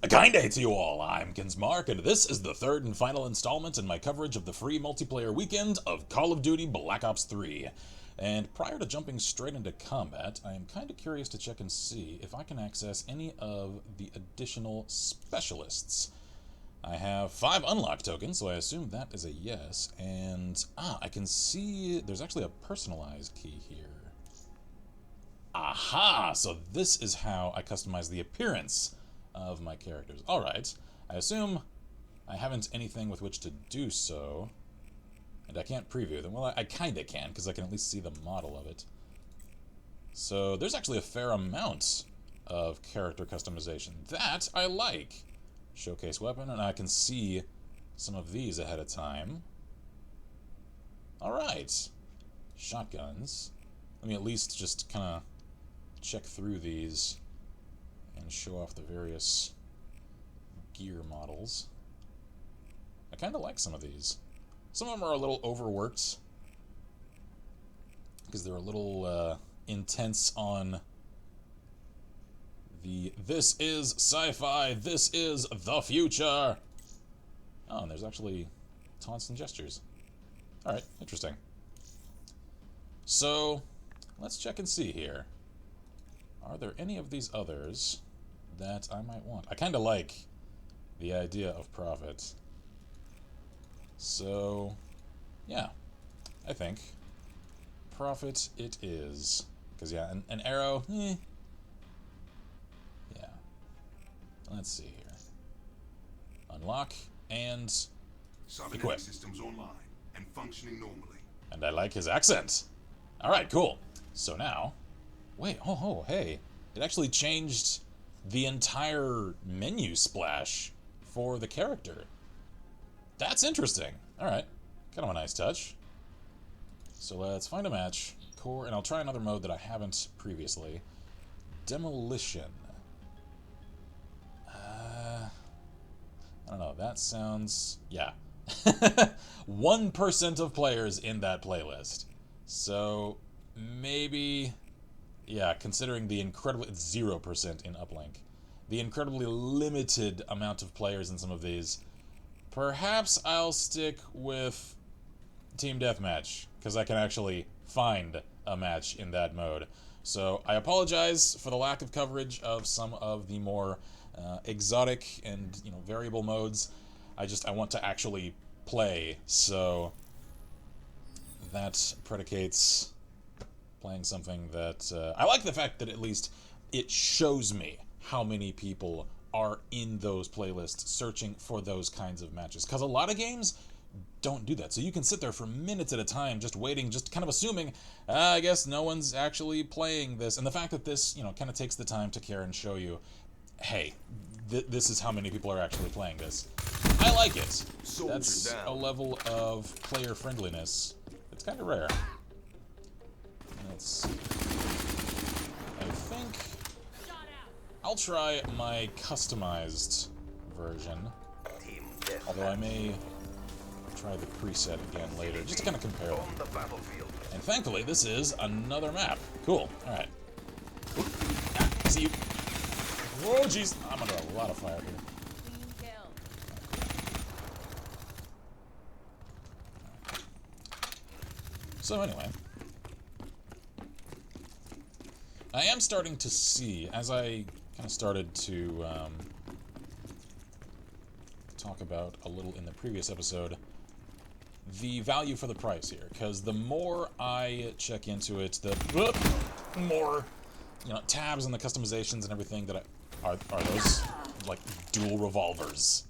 A kind day to you all, I'm Kinsmark, and this is the third and final installment in my coverage of the free multiplayer weekend of Call of Duty Black Ops 3. And prior to jumping straight into combat, I am kind of curious to check and see if I can access any of the additional specialists. I have 5 unlock tokens, so I assume that is a yes, and I can see there's actually a personalized key here. Aha! So this is how I customize the appearance of my characters. Alright, I assume I haven't anything with which to do so, and I can't preview them. Well, I kinda can, because I can at least see the model of it. So there's actually a fair amount of character customization. That I like! Showcase weapon, and I can see some of these ahead of time. Alright. Shotguns. Let me at least just kinda check through these and show off the various gear models. I kind of like some of these. Some of them are a little overworked because they're a little intense on the "this is sci-fi, this is the future." Oh, and there's actually taunts and gestures. Alright, interesting. So, let's check and see here. Are there any of these others that I might want? I kind of like the idea of Prophet. So, yeah, I think Prophet it is. Because, yeah, an arrow, Yeah. Let's see here. Unlock and equip. Systems online and functioning normally. And I like his accent. Alright, cool. So now, wait, hey. It actually changed the entire menu splash for the character. That's interesting. Alright, kind of a nice touch. So let's find a match. Core, and I'll try another mode that I haven't previously. Demolition. I don't know, that sounds... yeah. 1% of players in that playlist. So, maybe... yeah, considering the incredible... it's 0% in Uplink. The incredibly limited amount of players in some of these. Perhaps I'll stick with Team Deathmatch, because I can actually find a match in that mode. So, I apologize for the lack of coverage of some of the more exotic and, variable modes. I want to actually play, so that predicates playing something that I like the fact that at least it shows me how many people are in those playlists searching for those kinds of matches, because a lot of games don't do that. So you can sit there for minutes at a time just waiting, just kind of assuming, I guess no one's actually playing this. And the fact that this, kind of takes the time to care and show you, hey, this is how many people are actually playing this. I like it. That's a level of player friendliness. It's kind of rare. Let's see. I think I'll try my customized version. Although I may try the preset again later, just to kind of compare them. And thankfully, this is another map. Cool. Alright. See you. Whoa, jeez. I'm under a lot of fire here. So anyway, I am starting to see, as I kind of started to talk about a little in the previous episode, the value for the price here. Because the more I check into it, the more, tabs and the customizations and everything that are those, like, dual revolvers.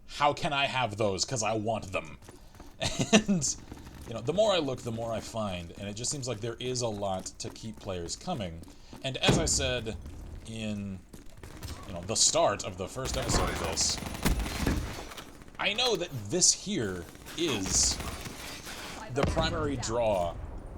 How can I have those? Because I want them. And, the more I look, the more I find, and it just seems like there is a lot to keep players coming. And as I said in, the start of the first episode of this, I know that this here is the primary draw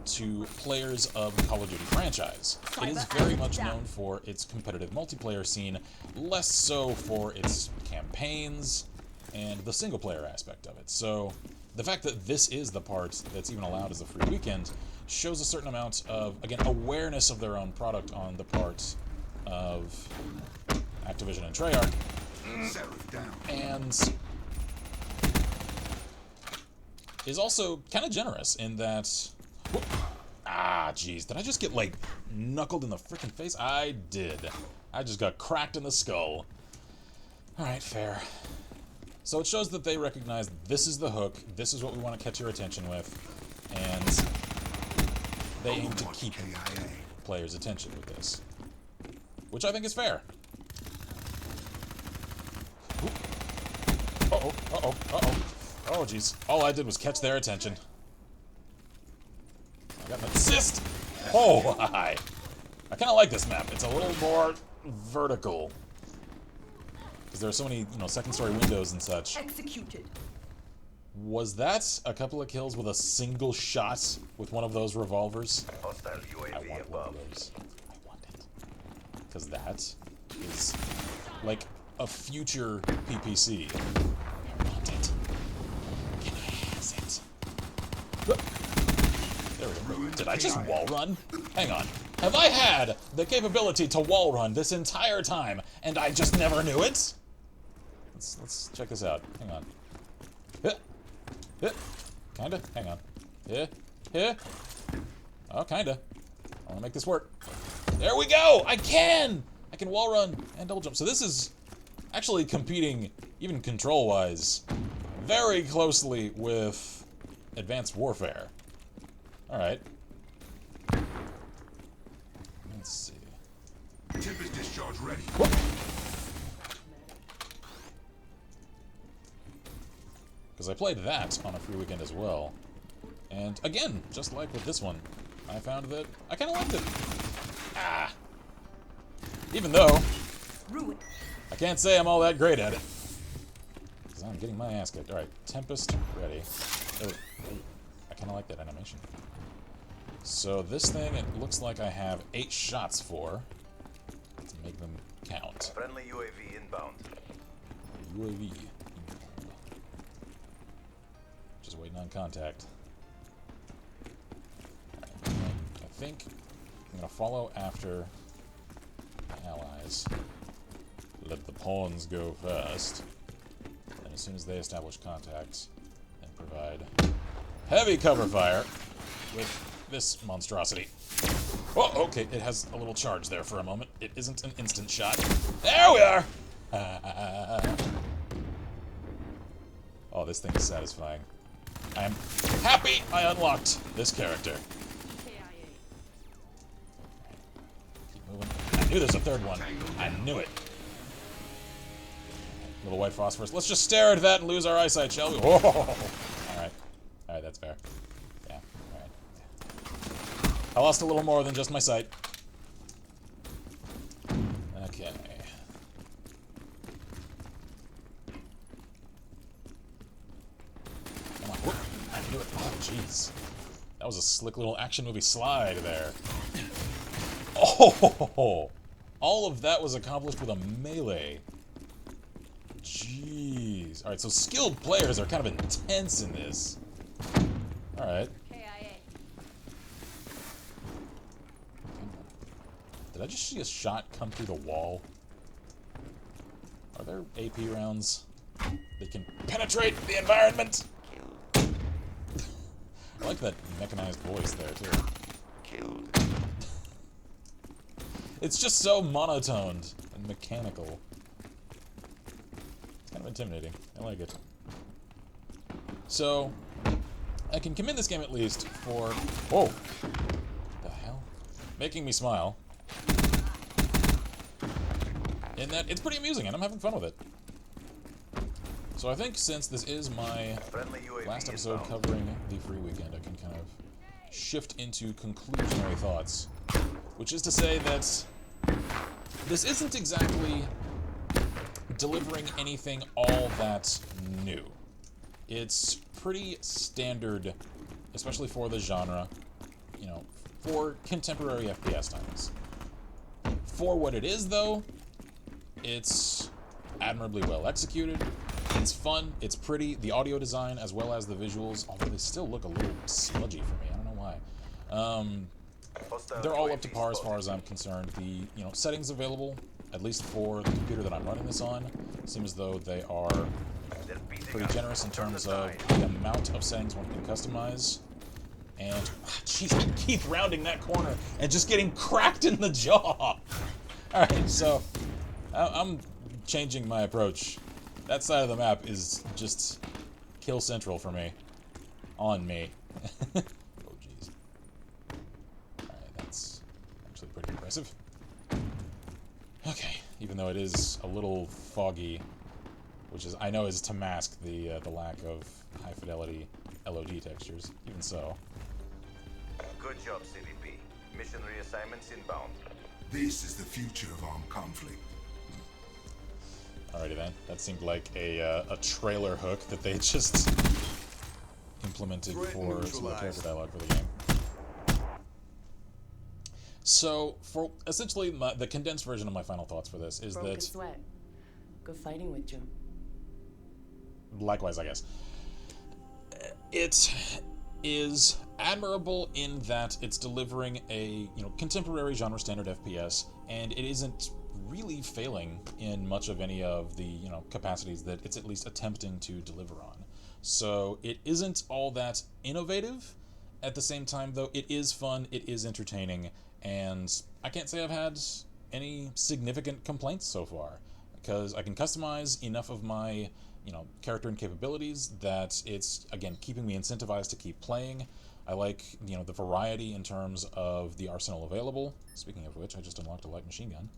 to players of the Call of Duty franchise. It is very much known for its competitive multiplayer scene, less so for its campaigns and the single-player aspect of it. So the fact that this is the part that's even allowed as a free weekend shows a certain amount of, again, awareness of their own product on the part of Activision and Treyarch. Seraph down. And is also kind of generous in that... Whoop. Ah, jeez. Did I just get, like, knuckled in the freaking face? I did. I just got cracked in the skull. Alright, fair. So it shows that they recognize this is the hook, this is what we want to catch your attention with, and they aim to keep players' attention with this. Which I think is fair. Ooh. Uh-oh, uh-oh, uh-oh. Oh, jeez. All I did was catch their attention. I got an assist! Oh, hi! I kind of like this map. It's a little more vertical. Because there are so many, second-story windows and such. Executed. Was that a couple of kills with a single shot with one of those revolvers? Hostile UAV I want one above. of those. I want it. Because that is like a future PPC. I want it. Can I have it? There we go. Did I just wall run? Hang on. Have I had the capability to wall run this entire time, and I just never knew it? Let's check this out. Hang on. Kinda. Hang on. Oh, kinda. I wanna make this work. There we go! I can wall run and double jump. So this is actually competing, even control-wise, very closely with Advanced Warfare. Alright. Let's see. Tempest discharge ready. Whoop. Because I played that on a free weekend as well. And again, just like with this one, I found that I kind of liked it. Ah! Even though, I can't say I'm all that great at it. Because I'm getting my ass kicked. Alright, Tempest ready. Oh, I kind of like that animation. So this thing, it looks like I have 8 shots for. Let's make them count. Friendly UAV inbound. UAV. Just waiting on contact. Right. I think I'm going to follow after my allies. Let the pawns go first. And as soon as they establish contact, then provide heavy cover fire with this monstrosity. Oh, okay, it has a little charge there for a moment. It isn't an instant shot. There we are! Oh, this thing is satisfying. I am happy I unlocked this character. Keep moving. I knew there's a third one. I knew it. Little white phosphorus. Let's just stare at that and lose our eyesight, shall we? Whoa! Alright. Alright, that's fair. Yeah, alright. I lost a little more than just my sight. Okay. Come on. Whoop. I can do it. Oh, jeez. That was a slick little action movie slide there. Oh! All of that was accomplished with a melee. Jeez. Alright, so skilled players are kind of intense in this. Alright. Did I just see a shot come through the wall? Are there AP rounds that can penetrate the environment? I like that mechanized voice there, too. Killed. It's just so monotoned and mechanical. It's kind of intimidating. I like it. So, I can commend this game at least for... Whoa! What the hell? Making me smile. In that it's pretty amusing and I'm having fun with it. So I think since this is my Friendly UAV last episode inbound. covering the free weekend, I can kind of shift into conclusionary thoughts. Which is to say that this isn't exactly delivering anything all that new. It's pretty standard, especially for the genre, you know, for contemporary FPS titles. For what it is, though, it's admirably well executed. It's fun, it's pretty, the audio design as well as the visuals, although they still look a little sludgy for me, I don't know why. Hostile They're all up UAV to par as far spotted. as I'm concerned. The settings available at least for the computer that I'm running this on, seem as though they are pretty generous in terms of the amount of settings one can customize. And, jeez, I keep rounding that corner and just getting cracked in the jaw. Alright, so I'm changing my approach. That side of the map is just kill central for me. On me. Oh, jeez. Alright, that's actually pretty impressive. Okay, even though it is a little foggy, which is I know is to mask the lack of high fidelity LOD textures. Even so. Good job, CVP. Mission reassignments inbound. This is the future of armed conflict. Alrighty then. That seemed like a trailer hook that they just implemented for some of the character dialogue for the game. So, for essentially the condensed version of my final thoughts for this is Broke a that... sweat. Good fighting with Jim. Likewise, I guess. It is admirable in that it's delivering a, contemporary genre standard FPS, and it isn't really failing in much of any of the, capacities that it's at least attempting to deliver on. So it isn't all that innovative. At the same time, though, it is fun, it is entertaining, and I can't say I've had any significant complaints so far, because I can customize enough of my character and capabilities that it's, again, keeping me incentivized to keep playing. I like, the variety in terms of the arsenal available. Speaking of which, I just unlocked a light machine gun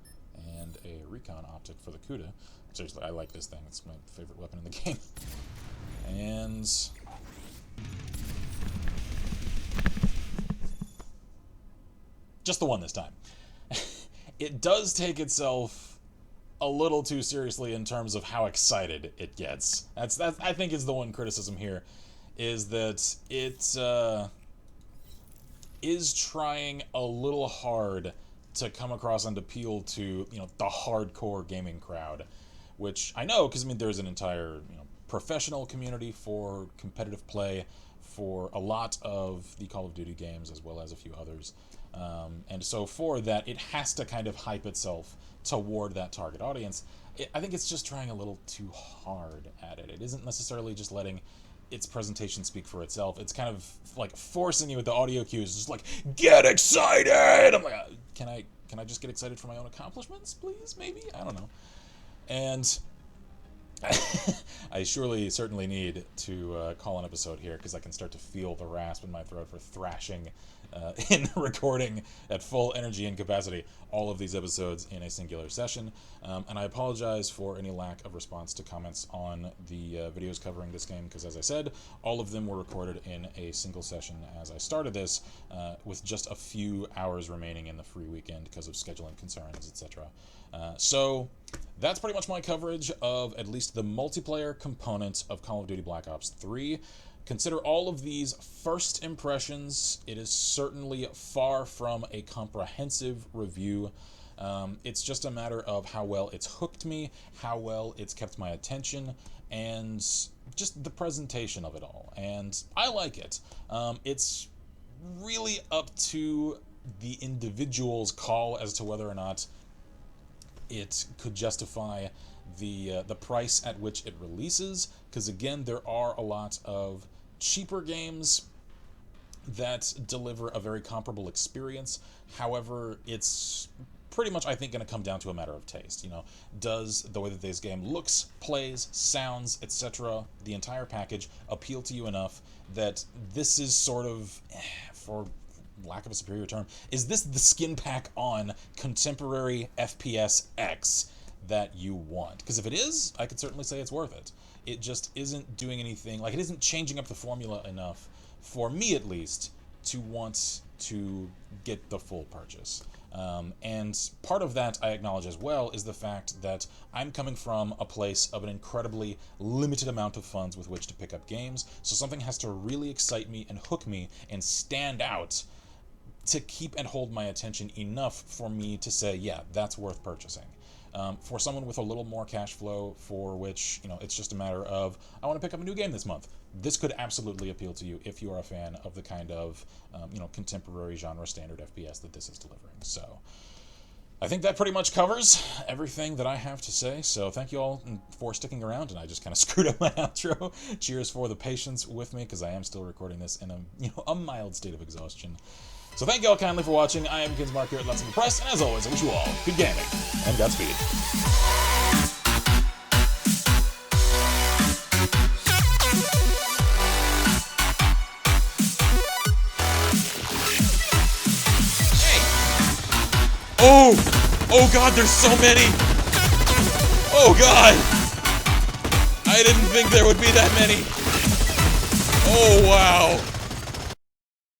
and a recon optic for the Cuda. Seriously, I like this thing. It's my favorite weapon in the game. And... just the one this time. It does take itself a little too seriously in terms of how excited it gets. That's I think is the one criticism here, is that it is trying a little hard to come across and appeal to the hardcore gaming crowd, which I know because there's an entire professional community for competitive play for a lot of the Call of Duty games as well as a few others. And so for that, it has to kind of hype itself toward that target audience. I think it's just trying a little too hard at it. It isn't necessarily just letting its presentation speak for itself. It's kind of like forcing you with the audio cues, just like, get excited! I'm like, can I just get excited for my own accomplishments, please? Maybe? I don't know. And I certainly need to call an episode here, because I can start to feel the rasp in my throat for thrashing in recording at full energy and capacity all of these episodes in a singular session. And I apologize for any lack of response to comments on the videos covering this game, because as I said, all of them were recorded in a single session as I started this, with just a few hours remaining in the free weekend because of scheduling concerns, etc. So that's pretty much my coverage of at least the multiplayer component of Call of Duty Black Ops 3. Consider all of these first impressions. It is certainly far from a comprehensive review. It's just a matter of how well it's hooked me, how well it's kept my attention, and just the presentation of it all. And I like it. It's really up to the individual's call as to whether or not it could justify the price at which it releases, because again, there are a lot of cheaper games that deliver a very comparable experience. However, it's pretty much, I think, going to come down to a matter of taste. Does the way that this game looks, plays, sounds, etc., the entire package appeal to you enough that this is sort of, for lack of a superior term, is this the skin pack on contemporary FPS X that you want? Because if it is, I could certainly say it's worth it. It just isn't doing anything, like it isn't changing up the formula enough, for me at least, to want to get the full purchase. And part of that, I acknowledge as well, is the fact that I'm coming from a place of an incredibly limited amount of funds with which to pick up games, so something has to really excite me and hook me and stand out to keep and hold my attention enough for me to say, yeah, that's worth purchasing. For someone with a little more cash flow, for which, it's just a matter of, I want to pick up a new game this month, this could absolutely appeal to you if you are a fan of the kind of, contemporary genre standard FPS that this is delivering. So, I think that pretty much covers everything that I have to say, so thank you all for sticking around, and I just kind of screwed up my outro. Cheers for the patience with me, because I am still recording this in a mild state of exhaustion. So thank you all kindly for watching. I am Kinsmark here at Let's Press, and as always, I wish you all good gaming, and Godspeed. Oh god, there's so many! Oh god! I didn't think there would be that many! Oh wow!